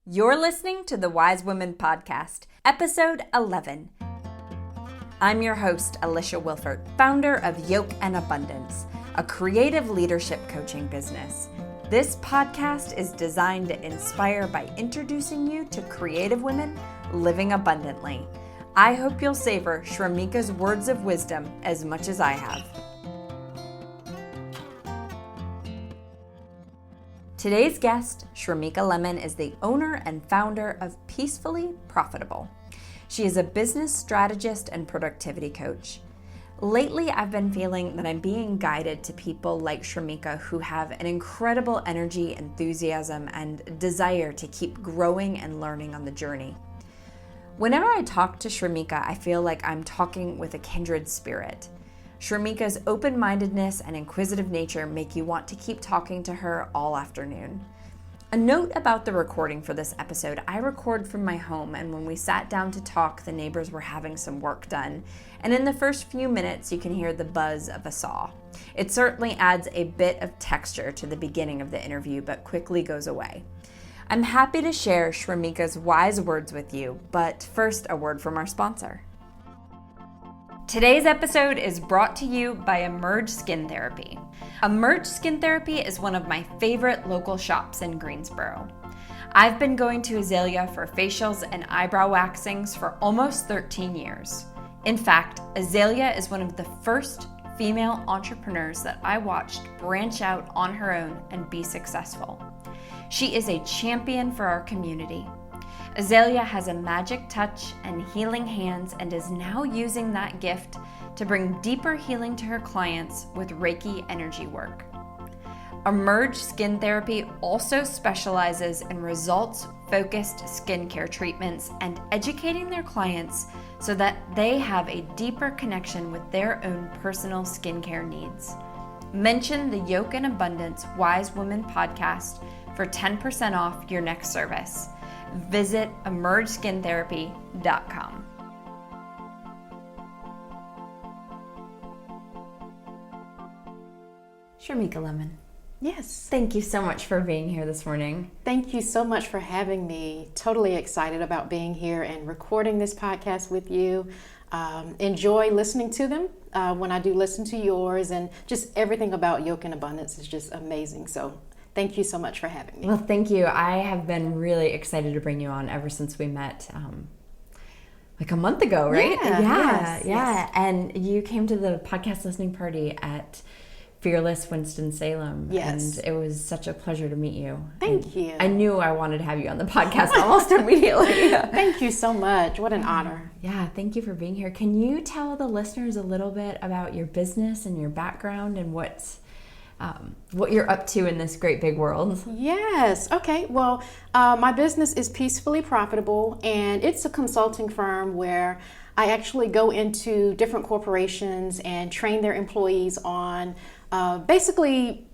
You're listening to the Wise Women Podcast, episode 11. I'm your host, Alisha Wilford, founder of Yoke and Abundance, a creative leadership coaching business. This podcast is designed to inspire by introducing you to creative women living abundantly. I hope you'll savor Shermika's words of wisdom as much as I have. Today's guest, Seniek Lemon, is the owner and founder of Peacefully Profitable. She is a business strategist and productivity coach. Lately, I've been feeling that I'm being guided to people like Shermika who have an incredible energy, enthusiasm, and desire to keep growing and learning on the journey. Whenever I talk to Shermika, I feel like I'm talking with a kindred spirit. Shermika's open-mindedness and inquisitive nature make you want to keep talking to her all afternoon. A note about the recording for this episode: I record from my home, and when we sat down to talk, the neighbors were having some work done, and in the first few minutes you can hear the buzz of a saw. It certainly adds a bit of texture to the beginning of the interview, but quickly goes away. I'm happy to share Shermika's wise words with you, but first, a word from our sponsor. Today's episode is brought to you by Emerge Skin Therapy. Emerge Skin Therapy is one of my favorite local shops in Greensboro. I've been going to Azalea for facials and eyebrow waxings for almost 13 years. In fact, Azalea is one of the first female entrepreneurs that I watched branch out on her own and be successful. She is a champion for our community. Azalea has a magic touch and healing hands and is now using that gift to bring deeper healing to her clients with Reiki energy work. Emerge Skin Therapy also specializes in results-focused skincare treatments and educating their clients so that they have a deeper connection with their own personal skincare needs. Mention the Yoke and Abundance Wise Women podcast for 10% off your next service. Visit emergeskin-therapy.com. Shermika Lemon. Yes. Thank you so much for being here this morning. Thank you so much for having me. Totally excited about being here and recording this podcast with you. Enjoy listening to them when I do listen to yours, and just everything about Yoke and Abundance is just amazing. So thank you so much for having me. Well, thank you. I have been really excited to bring you on ever since we met like a month ago, right? Yes. And you came to the podcast listening party at Fearless Winston-Salem. Yes. And it was such a pleasure to meet you. Thank you. I knew I wanted to have you on the podcast almost immediately. Thank you so much. What an honor. Yeah, thank you for being here. Can you tell the listeners a little bit about your business and your background and what you're up to in this great big world? Yes. Okay. Well, my business is Peacefully Profitable, and it's a consulting firm where I actually go into different corporations and train their employees on basically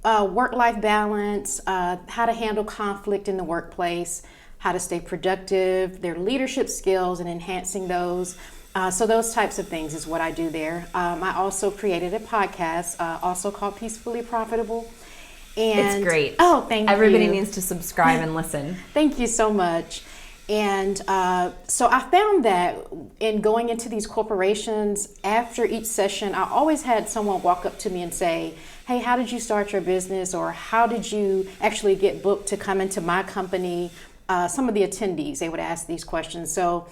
work-life balance, how to handle conflict in the workplace, how to stay productive, their leadership skills and enhancing those. So those types of things is what I do there. I also created a podcast, also called Peacefully Profitable. And it's great. Oh, thank you. Everybody needs to subscribe and listen. Thank you so much. And so I found that in going into these corporations, after each session, I always had someone walk up to me and say, hey, how did you start your business? Or how did you actually get booked to come into my company? Some of the attendees, they would ask these questions. So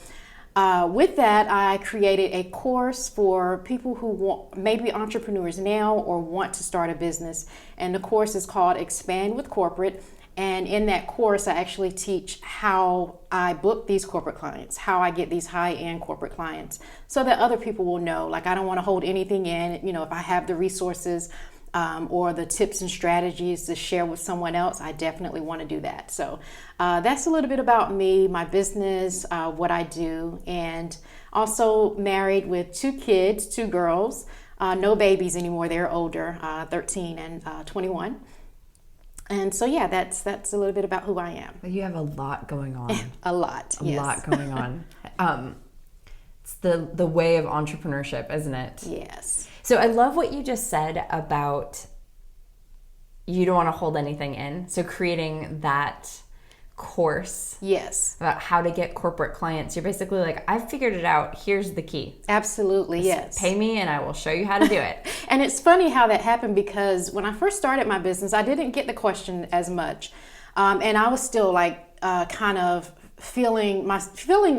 with that, I created a course for people who maybe entrepreneurs now or want to start a business. And the course is called Expand with Corporate. And in that course, I actually teach how I book these corporate clients, how I get these high-end corporate clients, so that other people will know, like, I don't want to hold anything in. You know, if I have the resources or the tips and strategies to share with someone else, I definitely want to do that. So that's a little bit about me, my business, what I do, and also married with 2 kids, 2 girls, no babies anymore. They're older, 13 and 21. And so, yeah, that's a little bit about who I am. You have a lot going on. A lot going on. It's the way of entrepreneurship, isn't it? Yes. So I love what you just said about you don't want to hold anything in. So creating that course. Yes. About how to get corporate clients. You're basically like, I've figured it out. Here's the key. Absolutely, yes. Pay me and I will show you how to do it. And it's funny how that happened, because when I first started my business, I didn't get the question as much. And I was still like kind of feeling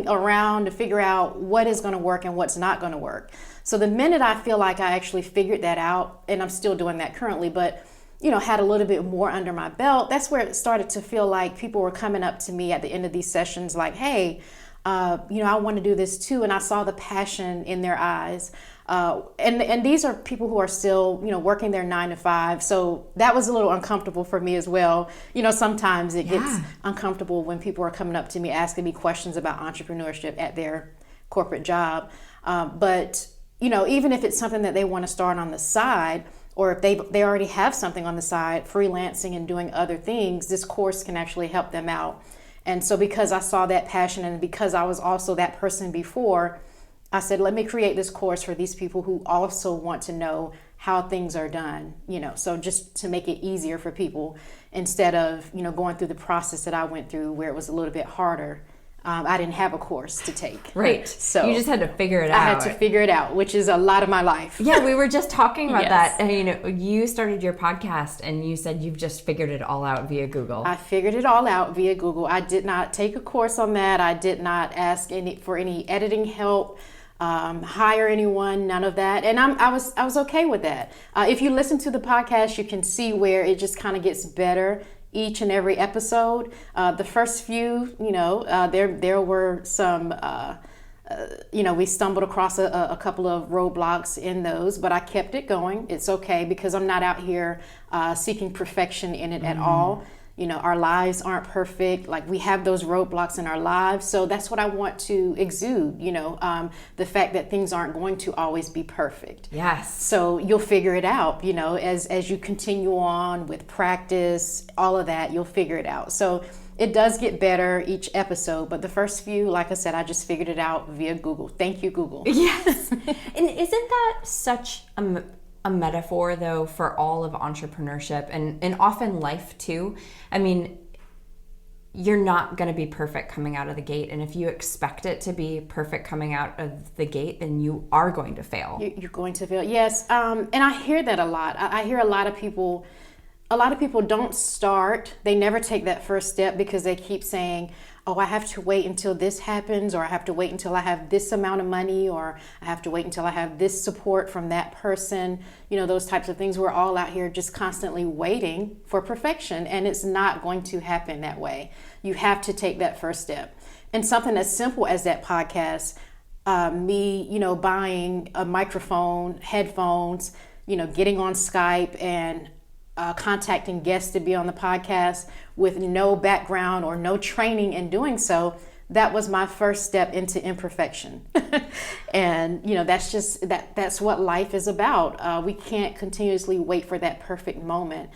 around to figure out what is going to work and what's not going to work. So the minute I feel like I actually figured that out, and I'm still doing that currently, but had a little bit more under my belt, that's where it started to feel like people were coming up to me at the end of these sessions like, hey, I want to do this too. And I saw the passion in their eyes. And these are people who are still, working their 9 to 5. So that was a little uncomfortable for me as well. Sometimes it gets uncomfortable when people are coming up to me asking me questions about entrepreneurship at their corporate job. But even if it's something that they want to start on the side, or if they already have something on the side, freelancing and doing other things, this course can actually help them out. And so because I saw that passion, and because I was also that person before, I said, let me create this course for these people who also want to know how things are done, so just to make it easier for people instead of, going through the process that I went through where it was a little bit harder. I didn't have a course to take. Right. So you just had to figure it out. I had to figure it out, which is a lot of my life. Yeah, we were just talking about Yes. that. And, you started your podcast and you said you've just figured it all out via Google. I figured it all out via Google. I did not take a course on that. I did not ask for any editing help, hire anyone, none of that. And I was okay with that. If you listen to the podcast, you can see where it just kind of gets better each and every episode. The first few, there were some, we stumbled across a couple of roadblocks in those, but I kept it going. It's okay, because I'm not out here seeking perfection in it at all. Our lives aren't perfect. Like, we have those roadblocks in our lives. So that's what I want to exude, the fact that things aren't going to always be perfect. Yes. So you'll figure it out, as you continue on with practice, all of that, you'll figure it out. So it does get better each episode, but the first few, like I said, I just figured it out via Google. Thank you, Google. Yes. And isn't that such a metaphor, though, for all of entrepreneurship and often life too? I mean, you're not going to be perfect coming out of the gate, and if you expect it to be perfect coming out of the gate, then you are going to fail. You're going to fail, yes. And I hear that a lot. I hear a lot of people don't start. They never take that first step because they keep saying, oh, I have to wait until this happens, or I have to wait until I have this amount of money, or I have to wait until I have this support from that person. Those types of things. We're all out here just constantly waiting for perfection, and it's not going to happen that way. You have to take that first step. And something as simple as that podcast, me, buying a microphone, headphones, getting on Skype and contacting guests to be on the podcast with no background or no training in doing so, that was my first step into imperfection. And that's what life is about. We can't continuously wait for that perfect moment.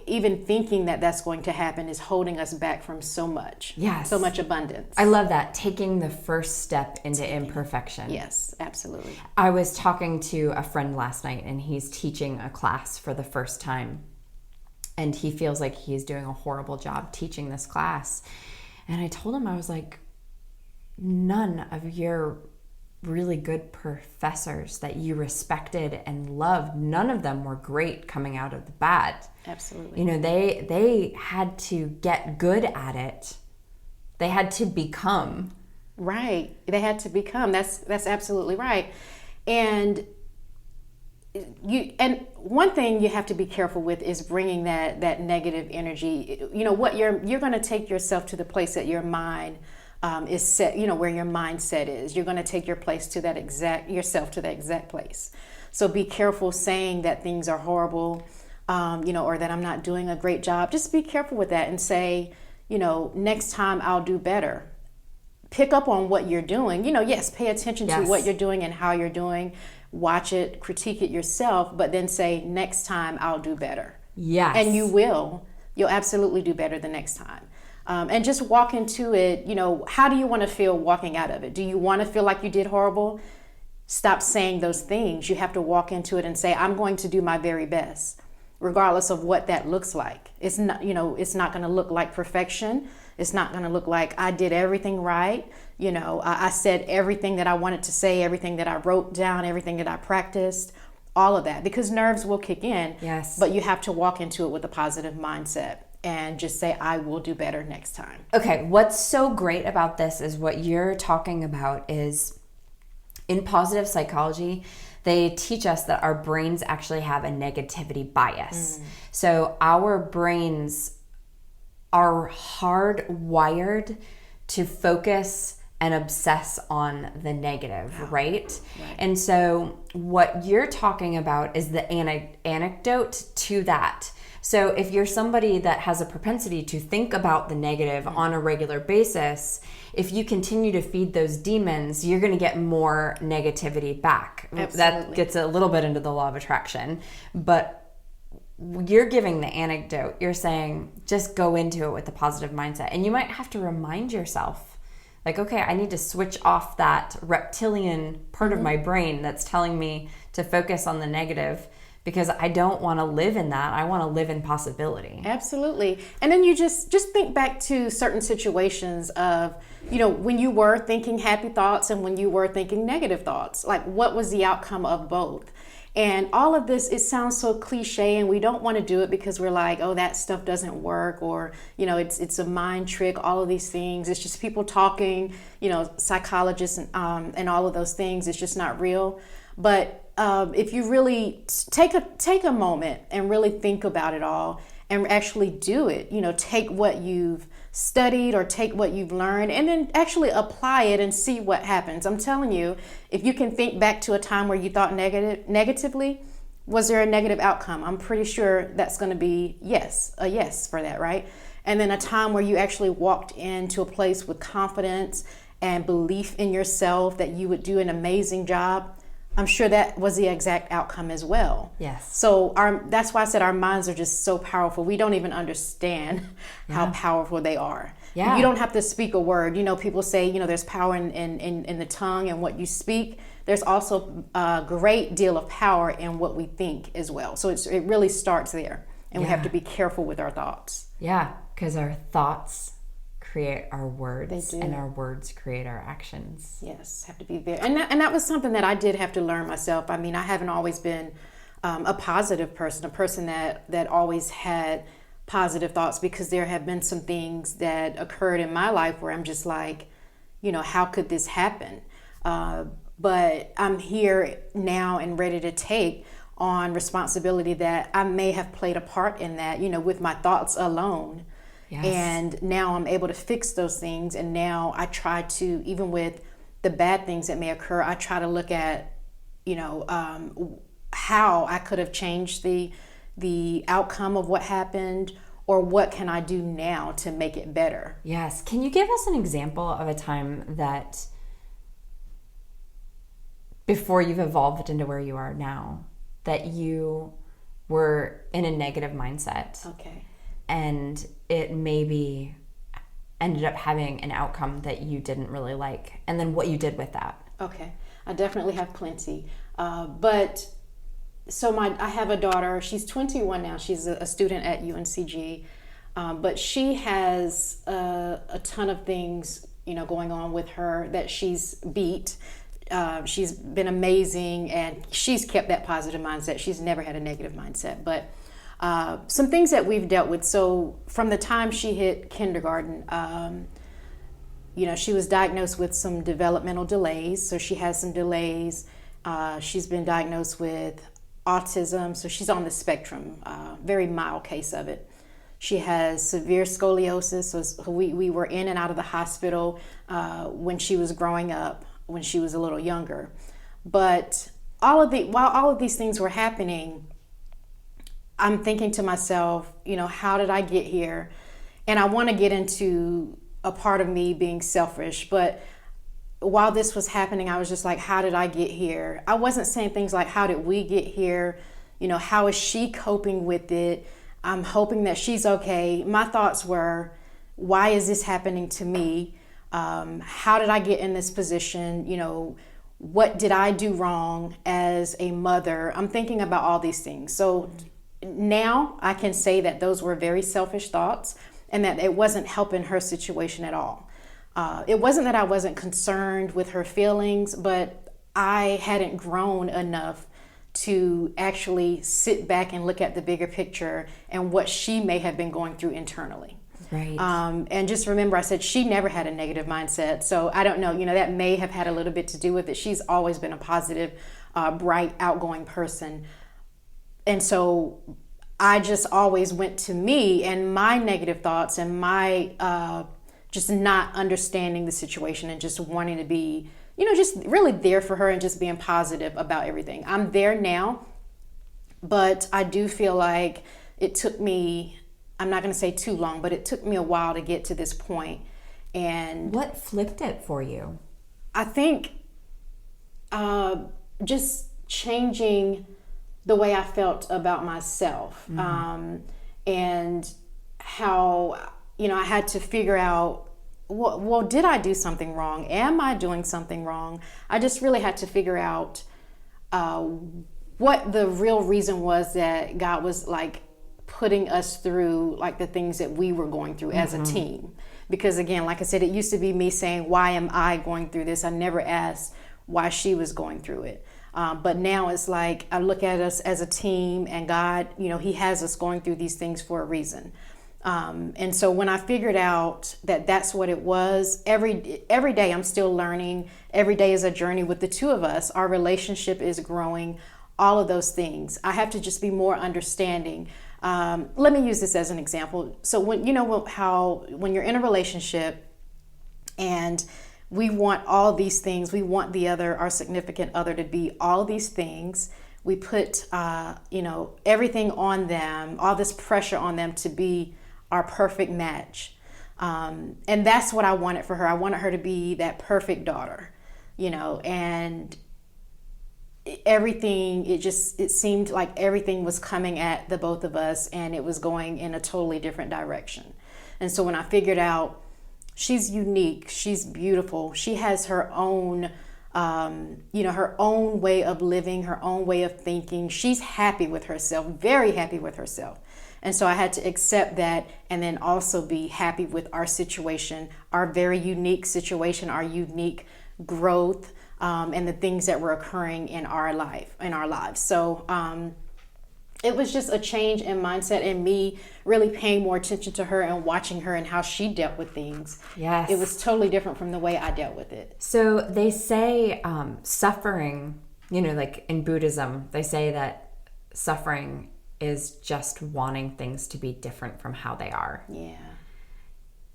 Even thinking that that's going to happen is holding us back from so much. Yes. So much abundance. I love that. Taking the first step into imperfection. Yes, absolutely. I was talking to a friend last night, and he's teaching a class for the first time. And he feels like he's doing a horrible job teaching this class. And I told him, I was like, none of your really good professors that you respected and loved, none of them were great coming out of the bat. Absolutely. They had to get good at it. They had to become. Right. They had to become. That's absolutely right. And one thing you have to be careful with is bringing that negative energy. What you're going to take yourself to the place that your mind is set, where your mindset is. You're going to take yourself to that exact place. So be careful saying that things are horrible, or that I'm not doing a great job. Just be careful with that and say, next time I'll do better. Pick up on what you're doing. Yes, pay attention to what you're doing and how you're doing. Watch it, critique it yourself, but then say, next time I'll do better. Yes. And you will. You'll absolutely do better the next time. And just walk into it, how do you want to feel walking out of it? Do you want to feel like you did horrible? Stop saying those things. You have to walk into it and say, I'm going to do my very best. regardless of what that looks like. It's not, it's not going to look like perfection. It's not going to look like I did everything right. I said everything that I wanted to say, everything that I wrote down, everything that I practiced, all of that, because nerves will kick in. Yes. But you have to walk into it with a positive mindset and just say, I will do better next time. Okay. What's so great about this is what you're talking about is in positive psychology, they teach us that our brains actually have a negativity bias. So our brains are hardwired to focus and obsess on the negative, right? And so what you're talking about is the anecdote to that. So if you're somebody that has a propensity to think about the negative on a regular basis, if you continue to feed those demons, you're going to get more negativity back. Absolutely. That gets a little bit into the law of attraction, but you're giving the anecdote. You're saying just go into it with a positive mindset. And you might have to remind yourself, like, okay, I need to switch off that reptilian part of my brain that's telling me to focus on the negative, because I don't want to live in that. I want to live in possibility. Absolutely. And then you just think back to certain situations of, when you were thinking happy thoughts and when you were thinking negative thoughts, like what was the outcome of both? And all of this, it sounds so cliche, and we don't want to do it because we're like, oh, that stuff doesn't work, or, it's a mind trick, all of these things. It's just people talking, psychologists and all of those things. It's just not real. But if you really take a moment and really think about it all and actually do it, take what you've studied or take what you've learned and then actually apply it and see what happens. I'm telling you, if you can think back to a time where you thought negatively, was there a negative outcome? I'm pretty sure that's going to be a yes for that, right? And then a time where you actually walked into a place with confidence and belief in yourself that you would do an amazing job. I'm sure that was the exact outcome as well. Yes. So that's why I said our minds are just so powerful. We don't even understand how powerful they are. Yeah. You don't have to speak a word. People say, there's power in the tongue and what you speak. There's also a great deal of power in what we think as well. So it really starts there. And we have to be careful with our thoughts. Yeah, because our thoughts create our words, They do. and our words create our actions. Yes, have to be very, and that was something that I did have to learn myself. I mean, I haven't always been a positive person, a person that always had positive thoughts, because there have been some things that occurred in my life where I'm just like, how could this happen? But I'm here now and ready to take on responsibility that I may have played a part in that, with my thoughts alone. Yes. And now I'm able to fix those things. And now I try to, even with the bad things that may occur, I try to look at, how I could have changed the outcome of what happened, or what can I do now to make it better. Yes. Can you give us an example of a time that before you've evolved into where you are now, that you were in a negative mindset? Okay. And it maybe ended up having an outcome that you didn't really like, and then what you did with that. Okay, I definitely have plenty. But so I have a daughter. She's 21 now. She's a student at UNCG, but she has a ton of things, going on with her that she's beat. She's been amazing, and she's kept that positive mindset. She's never had a negative mindset, but some things that we've dealt with. So from the time she hit kindergarten, she was diagnosed with some developmental delays. So she has some delays. She's been diagnosed with autism. So she's on the spectrum, very mild case of it. She has severe scoliosis. So we were in and out of the hospital when she was growing up, when she was a little younger. But while all of these things were happening, I'm thinking to myself, how did I get here? And I want to get into a part of me being selfish, but while this was happening, I was just like, how did I get here? I wasn't saying things like, how did we get here? How is she coping with it? I'm hoping that she's okay. My thoughts were, why is this happening to me? How did I get in this position? What did I do wrong as a mother? I'm thinking about all these things. So now I can say that those were very selfish thoughts and that it wasn't helping her situation at all. It wasn't that I wasn't concerned with her feelings, but I hadn't grown enough to actually sit back and look at the bigger picture and what she may have been going through internally. Right. And just remember, I said she never had a negative mindset. So I don't know, that may have had a little bit to do with it. She's always been a positive, bright, outgoing person. And so I just always went to me and my negative thoughts and my just not understanding the situation and just wanting to be, just really there for her and just being positive about everything. I'm there now, but I do feel like it took me, I'm not going to say too long, but it took me a while to get to this point. And what flipped it for you? I think just changing the way I felt about myself, and how, I had to figure out, well, did I do something wrong? Am I doing something wrong? I just really had to figure out what the real reason was that God was like putting us through like the things that we were going through as a team. Because again, like I said, it used to be me saying, why am I going through this? I never asked why she was going through it. But now it's like I look at us as a team, and God, He has us going through these things for a reason. And so when I figured out that that's what it was, every day I'm still learning. Every day is a journey with the two of us. Our relationship is growing, all of those things. I have to just be more understanding. Let me use this as an example. So when you're in a relationship and we want all these things, we want our significant other to be all these things. We put, everything on them, all this pressure on them to be our perfect match. And that's what I wanted for her. I wanted her to be that perfect daughter, and everything, it seemed like everything was coming at the both of us and it was going in a totally different direction. And so when I figured out she's unique, she's beautiful, she has her own, her own way of living, her own way of thinking. She's happy with herself, very happy with herself. And so I had to accept that and then also be happy with our situation, our very unique situation, our unique growth, and the things that were occurring in our lives. So it was just a change in mindset and me really paying more attention to her and watching her and how she dealt with things. Yes. It was totally different from the way I dealt with it. So they say suffering, like in Buddhism, they say that suffering is just wanting things to be different from how they are. Yeah.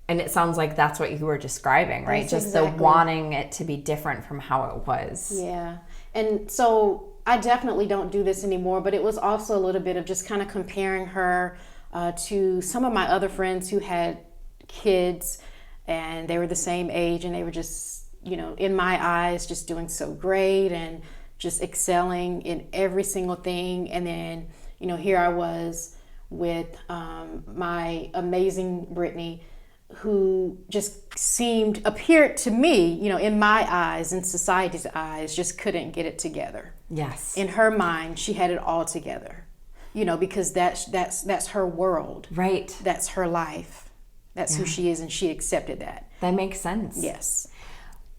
And it sounds like that's what you were describing, right? That's just exactly. the wanting it to be different from how it was. Yeah. And so I definitely don't do this anymore, but it was also a little bit of just kind of comparing her to some of my other friends who had kids and they were the same age and they were just, in my eyes, just doing so great and just excelling in every single thing. And then, here I was with my amazing Brittany, who just appeared to me, in my eyes, in society's eyes, just couldn't get it together. Yes. In her mind, she had it all together, because that's her world. Right. That's her life. That's who she is, and she accepted that. That makes sense. Yes.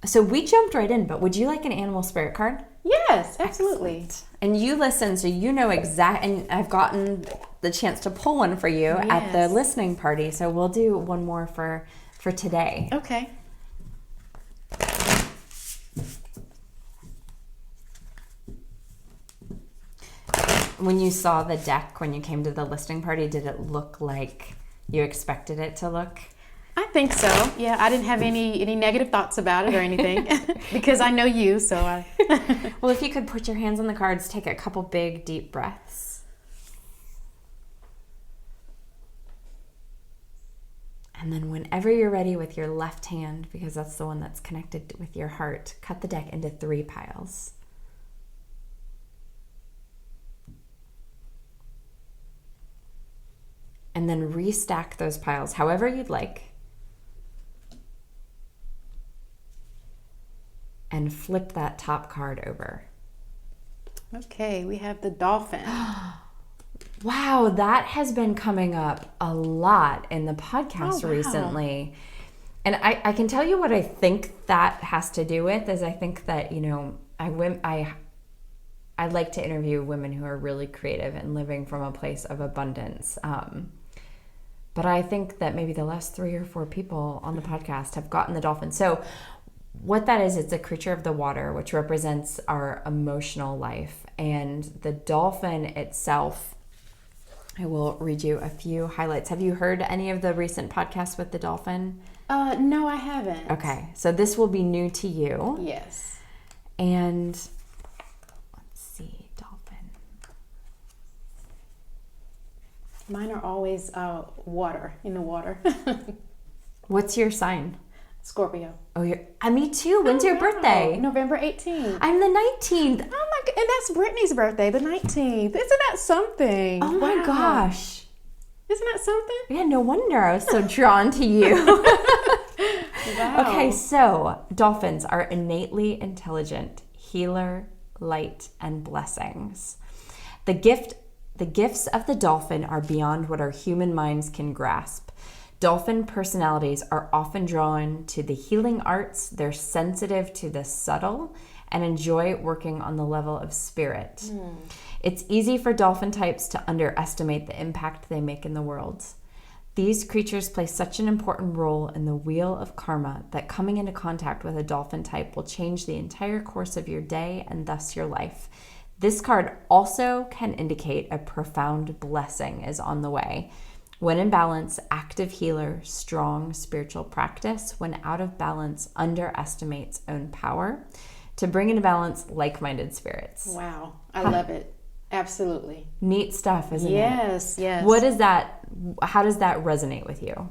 So we jumped right in, but would you like an animal spirit card? Yes, absolutely. Excellent. And you listen, so you know and I've gotten the chance to pull one for you at the listening party, so we'll do one more for today. Okay. When you saw the deck, when you came to the listening party, did it look like you expected it to look? I think so. Yeah, I didn't have any negative thoughts about it or anything because I know you, so I... Well, if you could put your hands on the cards, take a couple big, deep breaths. And then whenever you're ready with your left hand, because that's the one that's connected with your heart, cut the deck into 3 piles. And then restack those piles however you'd like. And flip that top card over. Okay, we have the dolphin. Wow, that has been coming up a lot in the podcast recently. And I can tell you what I think that has to do with is I think that, I like to interview women who are really creative and living from a place of abundance. But I think that maybe the last 3 or 4 people on the podcast have gotten the dolphin. So what that is, it's a creature of the water, which represents our emotional life. And the dolphin itself, I will read you a few highlights. Have you heard any of the recent podcasts with the dolphin? No, I haven't. Okay, so this will be new to you. Yes. And let's see, dolphin. Mine are always water, in the water. What's your sign? Scorpio. Oh, me too. When's your birthday? November 18th. I'm the 19th. Oh my god, and that's Brittany's birthday, the 19th. Isn't that something? Oh my gosh. Isn't that something? Yeah, no wonder I was so drawn to you. Wow. Okay, so dolphins are innately intelligent, healer, light, and blessings. The gifts of the dolphin are beyond what our human minds can grasp. Dolphin personalities are often drawn to the healing arts, they're sensitive to the subtle, and enjoy working on the level of spirit. It's easy for dolphin types to underestimate the impact they make in the world. These creatures play such an important role in the wheel of karma that coming into contact with a dolphin type will change the entire course of your day and thus your life. This card also can indicate a profound blessing is on the way. When in balance, active healer, strong spiritual practice. When out of balance, underestimates own power. To bring into balance like-minded spirits. Wow, I love it. Absolutely. Neat stuff, isn't it? Yes. What is that? How does that resonate with you?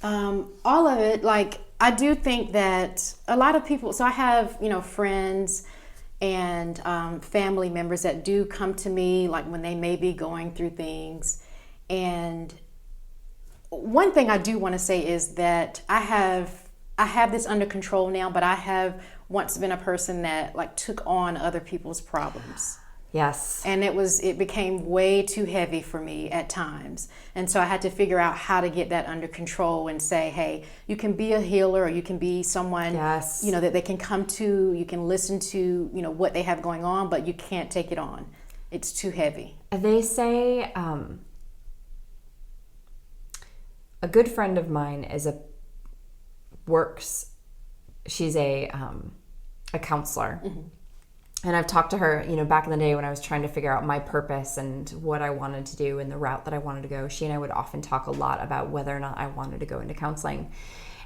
All of it. Like, I do think that a lot of people, so I have, friends and family members that do come to me, like when they may be going through things. And one thing I do want to say is that I have this under control now, but I have once been a person that like took on other people's problems. Yes. And it became way too heavy for me at times. And so I had to figure out how to get that under control and say, hey, you can be a healer, or you can be someone, yes, that they can come to, you can listen to, what they have going on, but you can't take it on. It's too heavy. They say, a good friend of mine she's a counselor. Mm-hmm. And I've talked to her, back in the day when I was trying to figure out my purpose and what I wanted to do and the route that I wanted to go. She and I would often talk a lot about whether or not I wanted to go into counseling.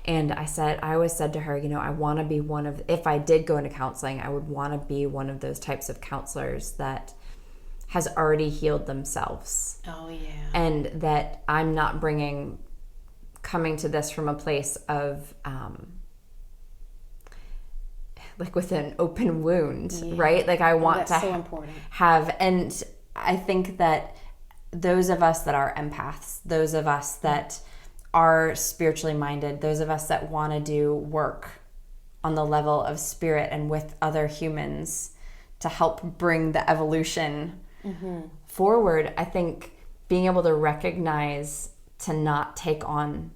And I always said to her, I want to be if I did go into counseling, I would want to be one of those types of counselors that has already healed themselves. Oh, yeah. And that I'm not coming to this from a place of, like with an open wound, right? Like I want to so important. And I think that those of us that are empaths, those of us that are spiritually minded, those of us that want to do work on the level of spirit and with other humans to help bring the evolution forward, I think being able to recognize to not take on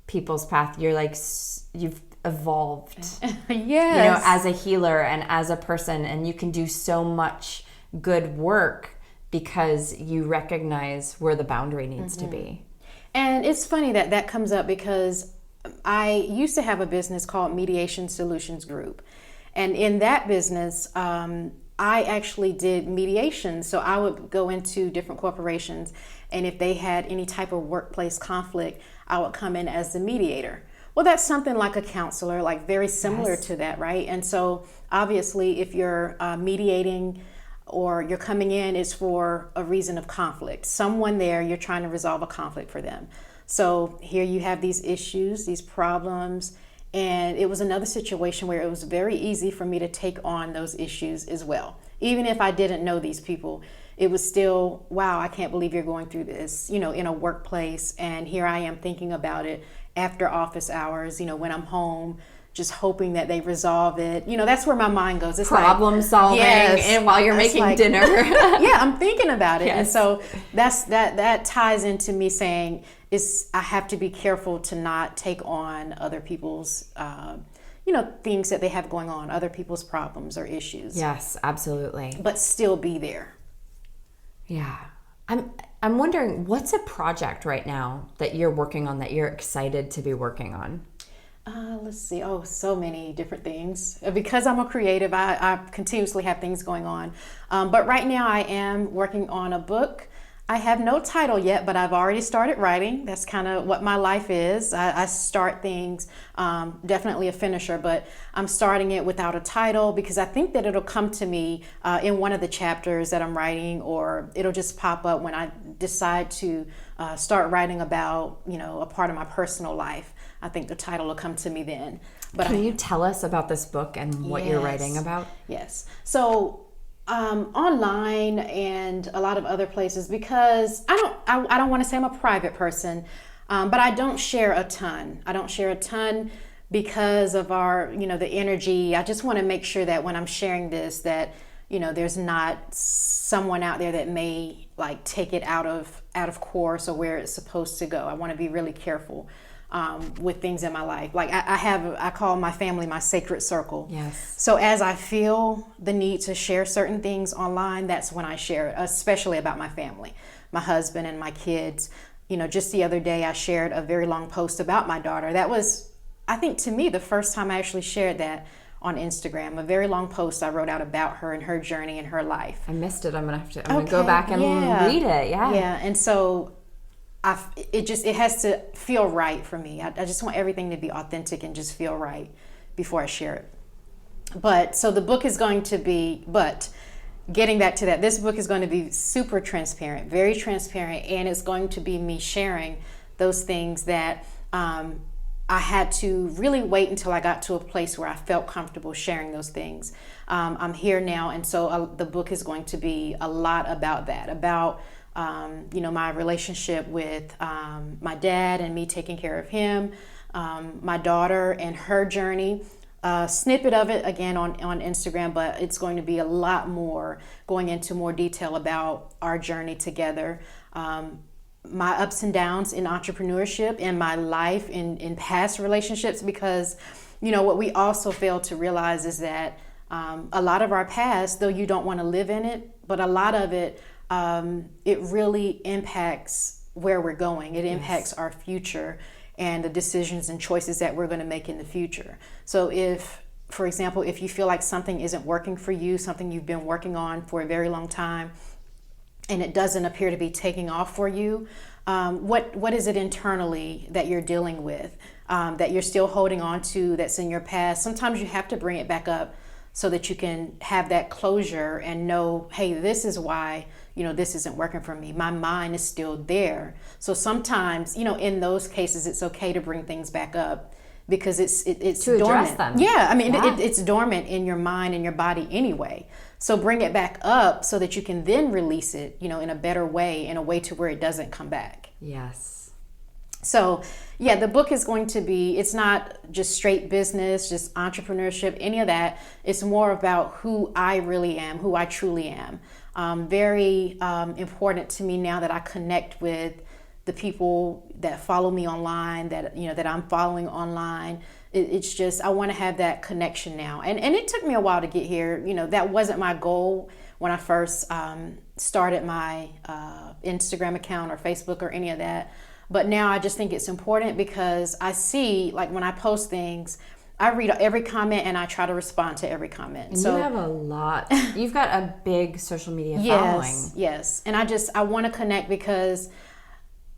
people's path, you've evolved. Yes. As a healer and as a person, and you can do so much good work because you recognize where the boundary needs to be. And it's funny that comes up because I used to have a business called Mediation Solutions Group. And in that business, I actually did mediation. So I would go into different corporations, and if they had any type of workplace conflict, I would come in as the mediator. Well, that's something like a counselor, like very similar to that, right? And so obviously if you're mediating or you're coming in, it's for a reason of conflict. Someone there, you're trying to resolve a conflict for them. So here you have these issues, these problems, and it was another situation where it was very easy for me to take on those issues as well. Even if I didn't know these people, it was still, wow, I can't believe you're going through this, in a workplace. And here I am thinking about it after office hours, when I'm home, just hoping that they resolve it. That's where my mind goes. It's problem solving, yes, and while you're making dinner. Yeah, I'm thinking about it. Yes. And so that ties into me saying I have to be careful to not take on other people's things that they have going on, other people's problems or issues. Yes, absolutely. But still be there. Yeah. I'm wondering, what's a project right now that you're working on that you're excited to be working on? Let's see. Oh, so many different things. Because I'm a creative, I continuously have things going on. But right now I am working on a book. I have no title yet, but I've already started writing. That's kind of what my life is. I start things, definitely a finisher, but I'm starting it without a title because I think that it'll come to me in one of the chapters that I'm writing, or it'll just pop up when I decide to start writing about, a part of my personal life. I think the title will come to me then. But Can you tell us about this book and what you're writing about? Yes. So online and a lot of other places, because I don't want to say I'm a private person, but I don't share a ton. I don't share a ton because of our, the energy. I just want to make sure that when I'm sharing this, that, there's not someone out there that may like take it out of course or where it's supposed to go. I want to be really careful with things in my life. Like I call my family my sacred circle. Yes. So as I feel the need to share certain things online, that's when I share, especially about my family, my husband and my kids. Just the other day I shared a very long post about my daughter. That was, I think, to me, the first time I actually shared that on Instagram. A very long post I wrote out about her and her journey and her life. I missed it. I'm gonna go back and read it. Yeah. Yeah. And so it has to feel right for me. I just want everything to be authentic and just feel right before I share it. But so the book is going to be, getting back to that, this book is going to be super transparent, very transparent, and it's going to be me sharing those things that I had to really wait until I got to a place where I felt comfortable sharing those things. I'm here now, and so the book is going to be a lot about that, about my relationship with my dad and me taking care of him, my daughter and her journey. Snippet of it again on Instagram, but it's going to be a lot more going into more detail about our journey together, my ups and downs in entrepreneurship and my life in past relationships, because what we also fail to realize is that a lot of our past, though you don't want to live in it, but a lot of it it really impacts where we're going. It impacts our future and the decisions and choices that we're going to make in the future. So if, for example, if you feel like something isn't working for you, something you've been working on for a very long time, and it doesn't appear to be taking off for you, what is it internally that you're dealing with, that you're still holding on to, that's in your past? Sometimes you have to bring it back up so that you can have that closure and know, hey, this is why, this isn't working for me. My mind is still there. So sometimes, in those cases, it's okay to bring things back up because it's to dormant. Address them. Yeah, I mean, it's dormant in your mind and your body anyway. So bring it back up so that you can then release it, in a better way, in a way to where it doesn't come back. Yes. So, yeah, the book is going to be, it's not just straight business, just entrepreneurship, any of that. It's more about who I really am, who I truly am. Very important to me now that I connect with the people that follow me online, that I'm following online. It's just, I want to have that connection now. And it took me a while to get here. That wasn't my goal when I first started my Instagram account or Facebook or any of that. But now I just think it's important because I see, like when I post things, I read every comment and I try to respond to every comment. And so you have a lot. You've got a big social media following. Yes. And I want to connect because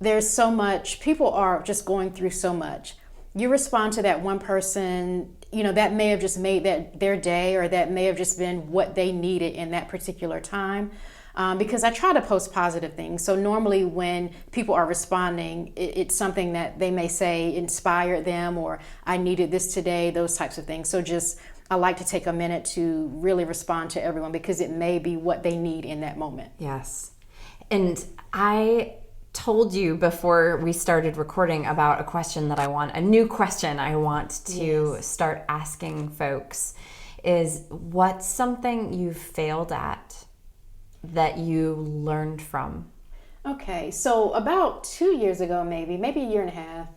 there's so much, people are just going through so much. You respond to that one person, that may have just made their day, or that may have just been what they needed in that particular time. Because I try to post positive things. So normally when people are responding, it's something that they may say inspired them, or I needed this today, those types of things. So I like to take a minute to really respond to everyone because it may be what they need in that moment. Yes. And I told you before we started recording about a new question I want to start asking folks is, what's something you've failed at that you learned from? Okay, so about 2 years ago, maybe a year and a half,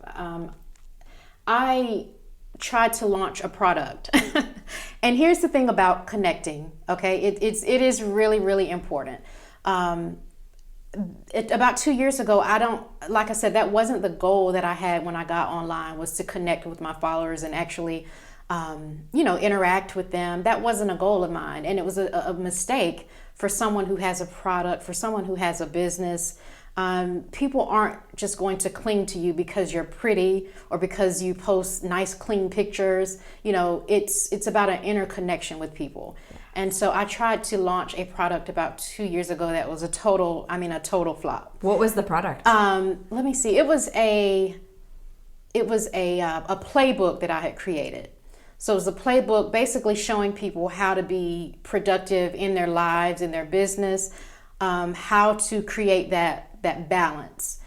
I tried to launch a product. And here's the thing about connecting, okay? It is really, really important. About 2 years ago, like I said, that wasn't the goal that I had when I got online, was to connect with my followers and actually, interact with them. That wasn't a goal of mine. And it was a mistake for someone who has a product, for someone who has a business. People aren't just going to cling to you because you're pretty or because you post nice, clean pictures. It's about an inner connection with people. And so I tried to launch a product about 2 years ago that was a total flop. What was the product? Let me see. It was a playbook that I had created. So it was a playbook basically showing people how to be productive in their lives, in their business, how to create that balance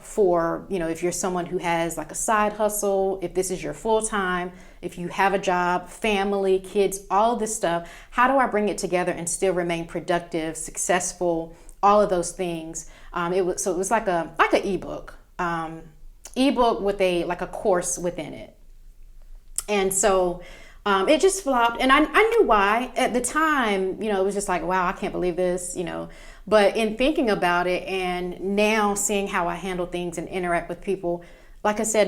for, if you're someone who has like a side hustle, if this is your full time, if you have a job, family, kids, all of this stuff, how do I bring it together and still remain productive, successful, all of those things. It was like an ebook with a course within it. And so it just flopped. And I knew why. At the time, it was just like, wow, I can't believe this, But in thinking about it and now seeing how I handle things and interact with people, like I said,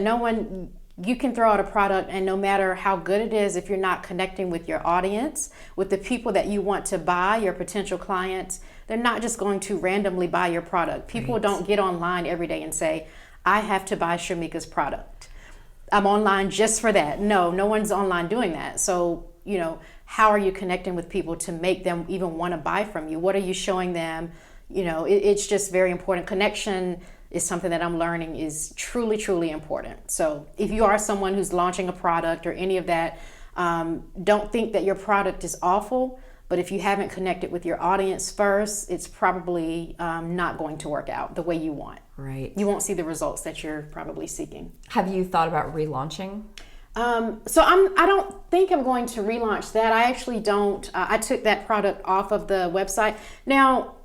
you can throw out a product, and no matter how good it is, if you're not connecting with your audience, with the people that you want to buy, your potential clients, they're not just going to randomly buy your product. People don't get online every day and say, I have to buy Shermika's product. I'm online just for that. No one's online doing that. So, how are you connecting with people to make them even want to buy from you? What are you showing them? It's just very important. Connection is something that I'm learning is truly, truly important. So if you are someone who's launching a product or any of that, don't think that your product is awful. But if you haven't connected with your audience first, it's probably not going to work out the way you want. Right. You won't see the results that you're probably seeking. Have you thought about relaunching? So I don't think I'm going to relaunch that. I actually don't. I took that product off of the website. Now,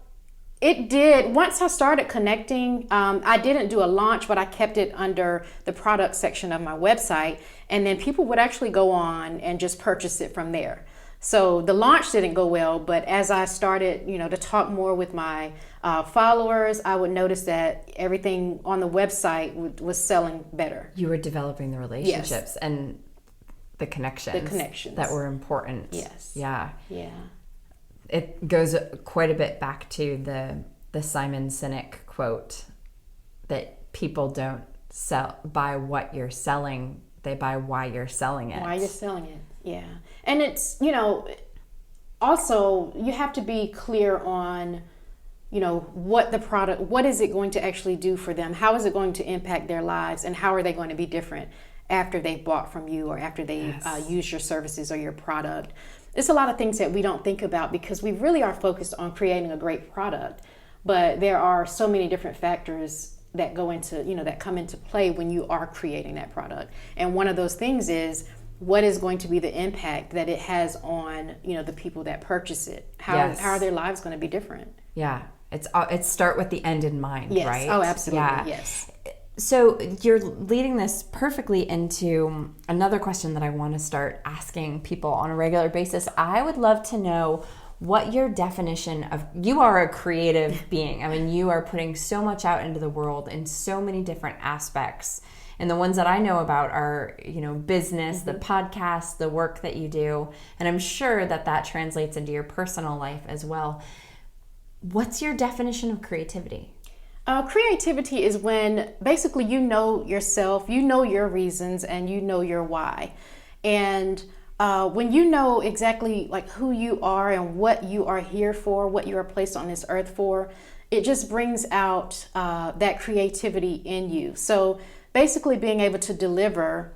it did. Once I started connecting, I didn't do a launch, but I kept it under the product section of my website. And then people would actually go on and just purchase it from there. So the launch didn't go well, but as I started, to talk more with my followers, I would notice that everything on the website was selling better. You were developing the relationships and the connections that were important. Yes. Yeah. Yeah. It goes quite a bit back to the Seniek Quote that people don't buy what you're selling, they buy why you're selling it. Why you're selling it. Yeah. And it's, also you have to be clear on, what is it going to actually do for them? How is it going to impact their lives? And how are they going to be different after they've bought from you or after they use your services or your product? It's a lot of things that we don't think about because we really are focused on creating a great product. But there are so many different factors that go into, that come into play when you are creating that product. And one of those things is, what is going to be the impact that it has on, the people that purchase it? How are their lives going to be different? Yeah. It's start with the end in mind, yes. right? Oh, absolutely. Yeah. Yes. So you're leading this perfectly into another question that I want to start asking people on a regular basis. I would love to know what your definition of, you are a creative being. I mean, you are putting so much out into the world in so many different aspects. And the ones that I know about are, business, the podcast, the work that you do. And I'm sure that translates into your personal life as well. What's your definition of creativity? Creativity is when basically you know yourself, you know your reasons, and you know your why. And when you know exactly like who you are and what you are here for, what you are placed on this earth for, it just brings out that creativity in you. So basically being able to deliver,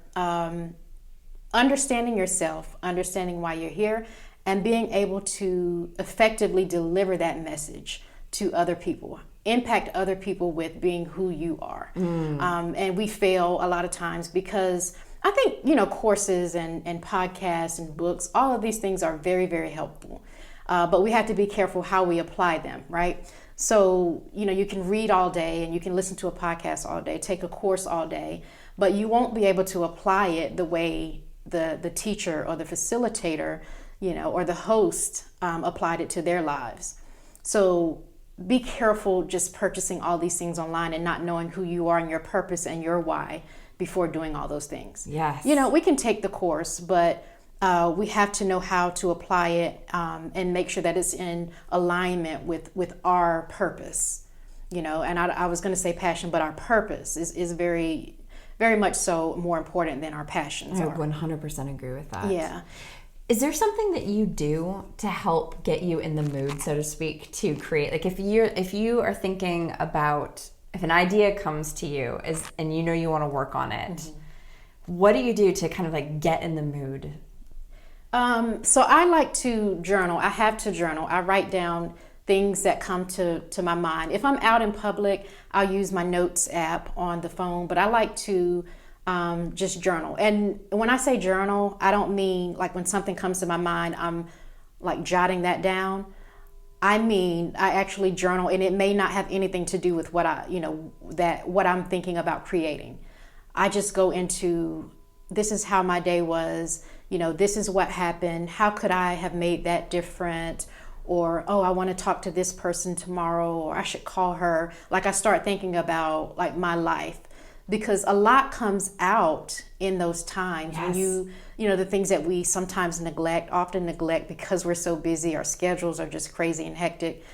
understanding yourself, understanding why you're here, and being able to effectively deliver that message to other people. impact other people with being who you are. And we fail a lot of times because I think, courses and podcasts and books, all of these things are very, very helpful. But we have to be careful how we apply them, right? So, you can read all day and you can listen to a podcast all day, take a course all day, but you won't be able to apply it the way the teacher or the facilitator, or the host applied it to their lives. So be careful just purchasing all these things online and not knowing who you are and your purpose and your why before doing all those things. Yes. We can take the course, but we have to know how to apply it and make sure that it's in alignment with our purpose. And I was going to say passion, but our purpose is very, very much so more important than our passions. I 100% agree with that. Yeah. Is there something that you do to help get you in the mood, so to speak, to create? Like if you are thinking about, if an idea comes to you and you want to work on it, what do you do to kind of like get in the mood? So I like to journal. I have to journal. I write down things that come to my mind. If I'm out in public, I'll use my notes app on the phone, but I like to just journal. And when I say journal, I don't mean like when something comes to my mind, I'm like jotting that down. I mean, I actually journal, and it may not have anything to do with what what I'm thinking about creating. I just go into, this is how my day was, this is what happened. How could I have made that different? Or, I want to talk to this person tomorrow, or I should call her. Like I start thinking about like my life, because a lot comes out in those times. Yes. When the things that we sometimes often neglect because we're so busy, our schedules are just crazy and hectic.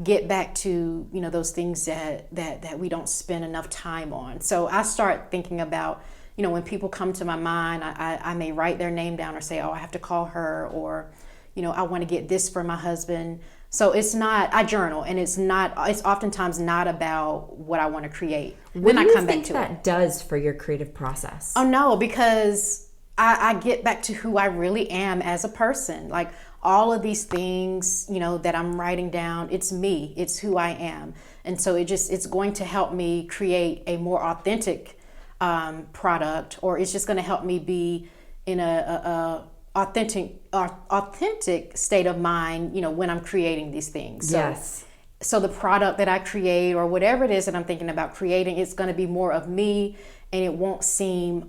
Get back to, those things that we don't spend enough time on. So I start thinking about, when people come to my mind, I may write their name down or say, I have to call her, or, I want to get this for my husband. So I journal, and it's oftentimes not about what I want to create. What do you think that does for your creative process? Oh no, because I get back to who I really am as a person. Like all of these things, that I'm writing down, it's me, it's who I am. And so it's going to help me create a more authentic product, or it's just going to help me be in a authentic state of mind, when I'm creating these things. So, yes. So the product that I create, or whatever it is that I'm thinking about creating, it's going to be more of me, and it won't seem,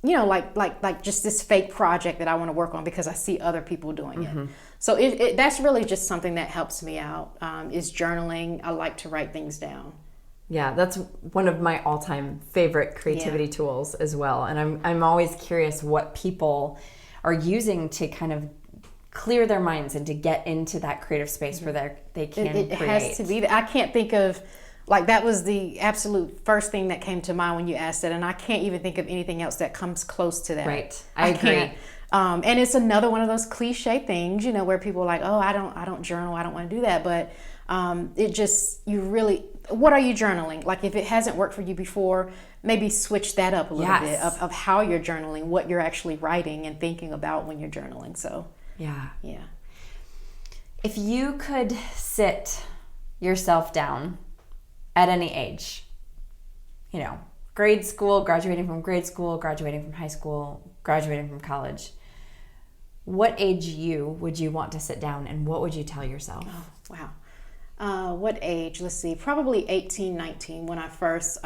like just this fake project that I want to work on because I see other people doing it. So that's really just something that helps me out, is journaling. I like to write things down. Yeah, that's one of my all-time favorite creativity tools as well. And I'm always curious what people are using to kind of clear their minds and to get into that creative space where they can create. It has to be. I can't think of, like, that was the absolute first thing that came to mind when you asked it, and I can't even think of anything else that comes close to that. Right, I agree. Can't. And it's another one of those cliche things, where people are like, I don't journal, I don't want to do that, but what are you journaling? Like if it hasn't worked for you before, maybe switch that up a little bit of how you're journaling, what you're actually writing and thinking about when you're journaling. So yeah. If you could sit yourself down at any age, grade school, graduating from grade school, graduating from high school, graduating from college, what age would you want to sit down, and what would you tell yourself? Oh, wow. What age? Let's see, probably 18, 19 when I first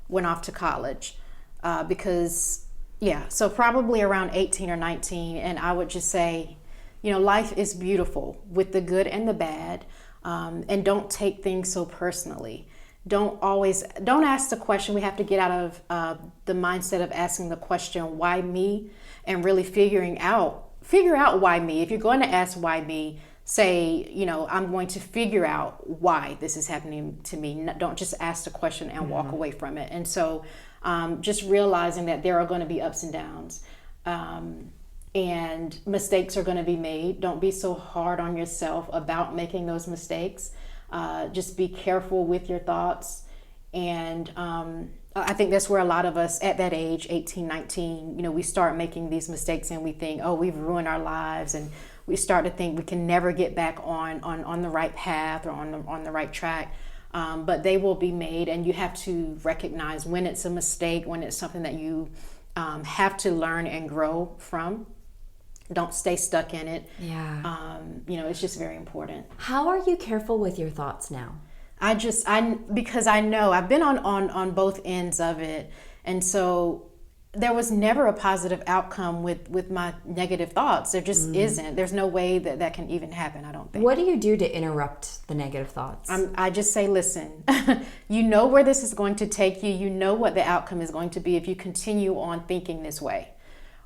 went off to college. So probably around 18 or 19, and I would just say, life is beautiful with the good and the bad, and don't take things so personally. Don't ask the question. We have to get out of the mindset of asking the question, why me, and really figure out why me. If you're going to ask why me, say, I'm going to figure out why this is happening to me. Don't just ask the question and walk away from it. And so just realizing that there are going to be ups and downs, and mistakes are going to be made. Don't be so hard on yourself about making those mistakes. Just be careful with your thoughts. And I think that's where a lot of us at that age, 18, 19, we start making these mistakes and we think, we've ruined our lives and we start to think we can never get back on the right path or on the right track. But they will be made, and you have to recognize when it's a mistake, when it's something that you have to learn and grow from. Don't stay stuck in it. Yeah. It's just very important. How are you careful with your thoughts now? Because I know I've been on both ends of it, and so there was never a positive outcome with my negative thoughts. There just isn't. There's no way that can even happen, I don't think. What do you do to interrupt the negative thoughts? I just say, listen, you know where this is going to take you. You know what the outcome is going to be if you continue on thinking this way.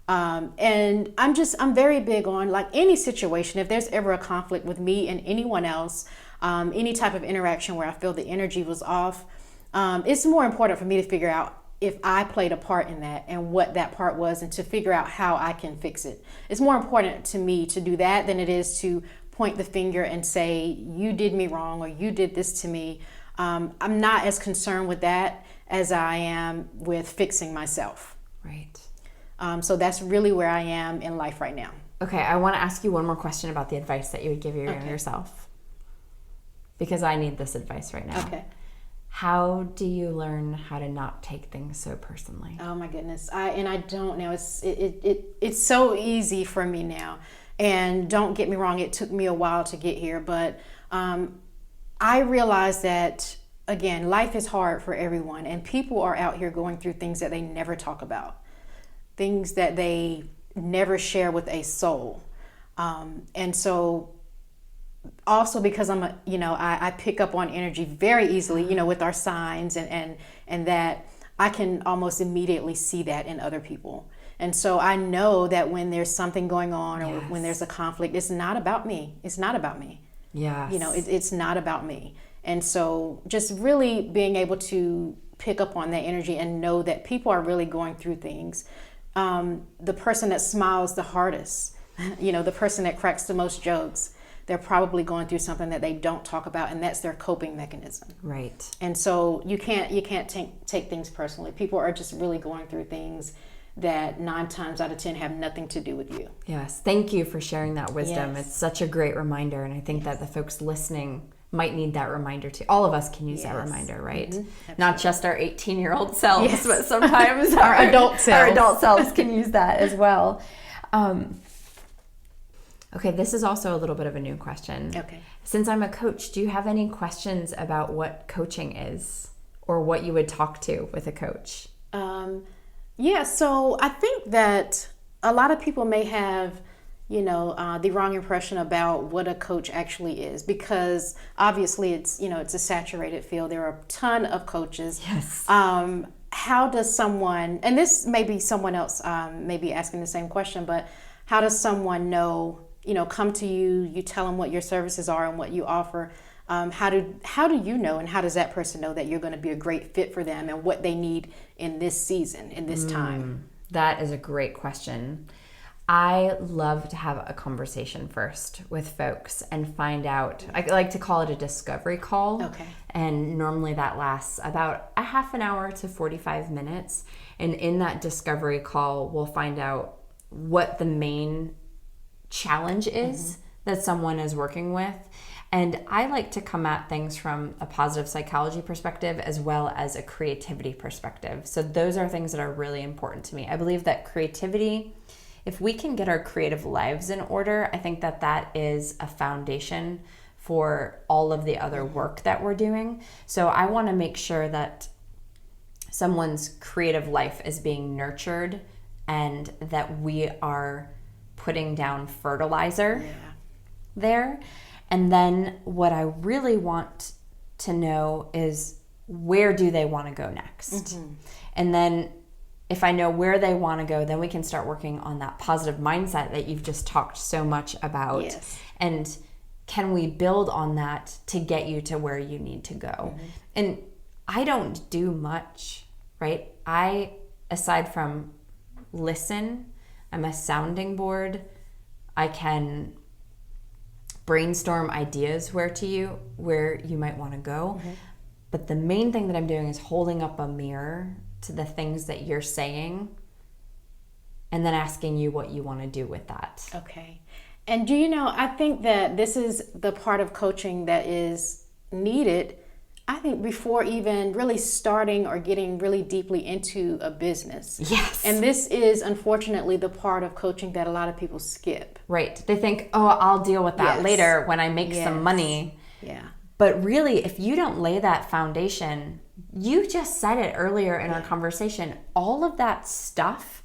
And I'm very big on, like, any situation, if there's ever a conflict with me and anyone else, any type of interaction where I feel the energy was off, it's more important for me to figure out if I played a part in that and what that part was, and to figure out how I can fix it. It's more important to me to do that than it is to point the finger and say, you did me wrong or you did this to me. I'm not as concerned with that as I am with fixing myself. Right. So that's really where I am in life right now. Okay, I want to ask you one more question about the advice that you would give your younger self, because I need this advice right now. Okay. How do you learn how to not take things so personally? Oh my goodness, I don't know. It's so easy for me now, and don't get me wrong, it took me a while to get here, but I realized that, again, life is hard for everyone, and people are out here going through things that they never talk about, things that they never share with a soul, and so. Also, because I pick up on energy very easily, with our signs, and that I can almost immediately see that in other people. And so I know that when there's something going on, or when there's a conflict, it's not about me. It's not about me. Yes. It's not about me. And so just really being able to pick up on that energy and know that people are really going through things. The person that smiles the hardest, the person that cracks the most jokes, they're probably going through something that they don't talk about, and that's their coping mechanism. Right. And so you can't take things personally. People are just really going through things that 9 times out of 10 have nothing to do with you. Yes. Thank you for sharing that wisdom. Yes. It's such a great reminder, and I think that the folks listening might need that reminder too. All of us can use that reminder, right? Mm-hmm. Not just our 18-year-old selves, but sometimes our adult selves can use that as well. Okay, this is also a little bit of a new question. Okay. Since I'm a coach, do you have any questions about what coaching is, or what you would talk to with a coach? So I think that a lot of people may have, the wrong impression about what a coach actually is, because obviously it's a saturated field. There are a ton of coaches. Yes. How does someone, and this may be someone else may be asking the same question, but how does someone know, come to you, you tell them what your services are and what you offer. How do you know, and how does that person know that you're going to be a great fit for them and what they need in this season, in this time? That is a great question. I love to have a conversation first with folks and find out. I like to call it a discovery call. Okay. And normally that lasts about a half an hour to 45 minutes. And in that discovery call, we'll find out what the main challenge is that someone is working with. And I like to come at things from a positive psychology perspective as well as a creativity perspective. So those are things that are really important to me. I believe that creativity, if we can get our creative lives in order, I think that is a foundation for all of the other work that we're doing. So I want to make sure that someone's creative life is being nurtured, and that we are putting down fertilizer there. And then what I really want to know is, where do they want to go next? And then if I know where they want to go, then we can start working on that positive mindset that you've just talked so much about. Yes. And can we build on that to get you to where you need to go? And I don't do much, right? Aside from listen, I'm a sounding board. I can brainstorm ideas where you might want to go. But the main thing that I'm doing is holding up a mirror to the things that you're saying, and then asking you what you want to do with that. Okay. And do you know, I think that this is the part of coaching that is needed, I think, before even really starting or getting really deeply into a business. Yes. And this is unfortunately the part of coaching that a lot of people skip. Right. They think, oh, I'll deal with that Yes. later when I make Yes. some money. Yeah. But really, if you don't lay that foundation, you just said it earlier in our conversation, all of that stuff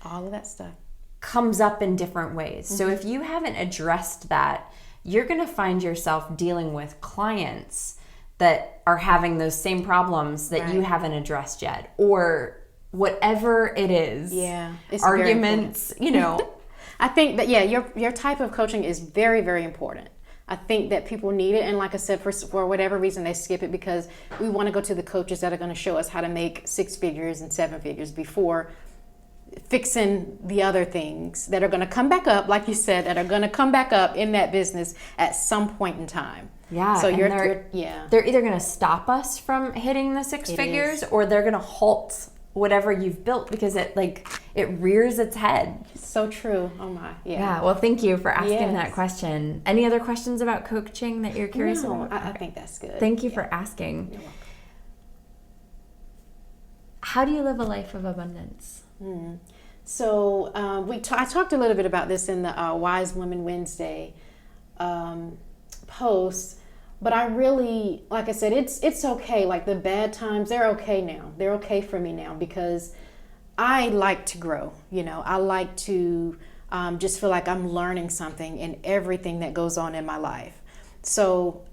comes up in different ways. So if you haven't addressed that, you're going to find yourself dealing with clients that are having those same problems that you haven't addressed yet, or whatever it is. Yeah. It's arguments, you know. I think that, your type of coaching is very, very important. I think that people need it, and like I said, for whatever reason they skip it because we want to go to the coaches that are going to show us how to make 6 figures and 7 figures before fixing the other things that are going to come back up, like you said, that are going to come back up in that business at some point in time. Yeah. So they're either going to stop us from hitting the 6 figures, or they're going to halt whatever you've built because it rears its head. So true. Oh my. Yeah. Well, thank you for asking that question. Any other questions about coaching that you're curious about? I think that's good. Thank you for asking. You're welcome. How do you live a life of abundance? So I talked a little bit about this in the Wise Women Wednesday post, but I really, like I said, it's okay. Like the bad times, they're okay now. They're okay for me now because I like to grow. You know, I like to just feel like I'm learning something in everything that goes on in my life. So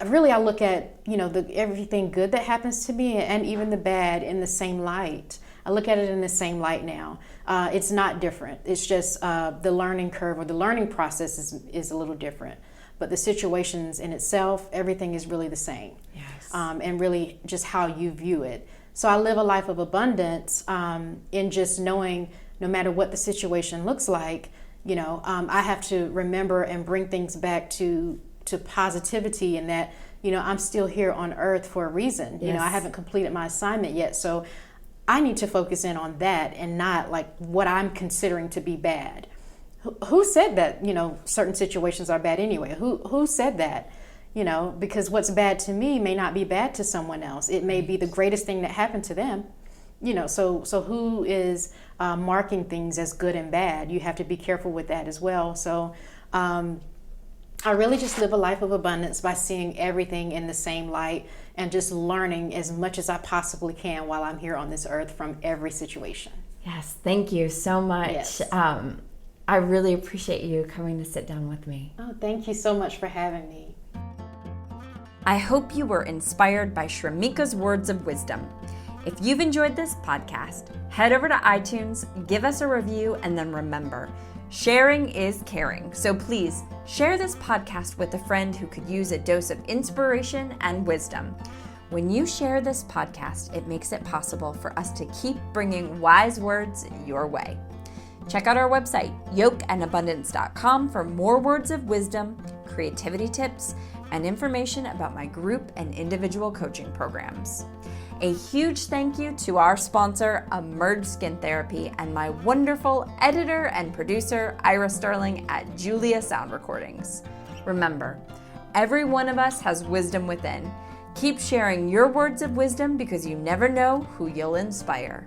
really, I look at, you know, everything good that happens to me and even the bad in the same light. I look at it in the same light now. It's not different. It's just the learning curve or the learning process is a little different. But the situations in itself, everything is really the same. Yes. And really just how you view it. So I live a life of abundance in just knowing no matter what the situation looks like, you know, I have to remember and bring things back to positivity, and that, you know, I'm still here on earth for a reason. Yes. You know, I haven't completed my assignment yet. So I need to focus in on that and not like what I'm considering to be bad. Who said that, you know, certain situations are bad anyway? Who said that? You know, because what's bad to me may not be bad to someone else. It may be the greatest thing that happened to them. You know, so who is marking things as good and bad? You have to be careful with that as well. So I really just live a life of abundance by seeing everything in the same light and just learning as much as I possibly can while I'm here on this earth from every situation. Yes, thank you so much. Yes. I really appreciate you coming to sit down with me. Oh, thank you so much for having me. I hope you were inspired by Shermika's words of wisdom. If you've enjoyed this podcast, head over to iTunes, give us a review, and then remember, sharing is caring. So please share this podcast with a friend who could use a dose of inspiration and wisdom. When you share this podcast, it makes it possible for us to keep bringing wise words your way. Check out our website, yokeandabundance.com, for more words of wisdom, creativity tips, and information about my group and individual coaching programs. A huge thank you to our sponsor, Emerge Skin Therapy, and my wonderful editor and producer, Ira Sterling at Julia Sound Recordings. Remember, every one of us has wisdom within. Keep sharing your words of wisdom because you never know who you'll inspire.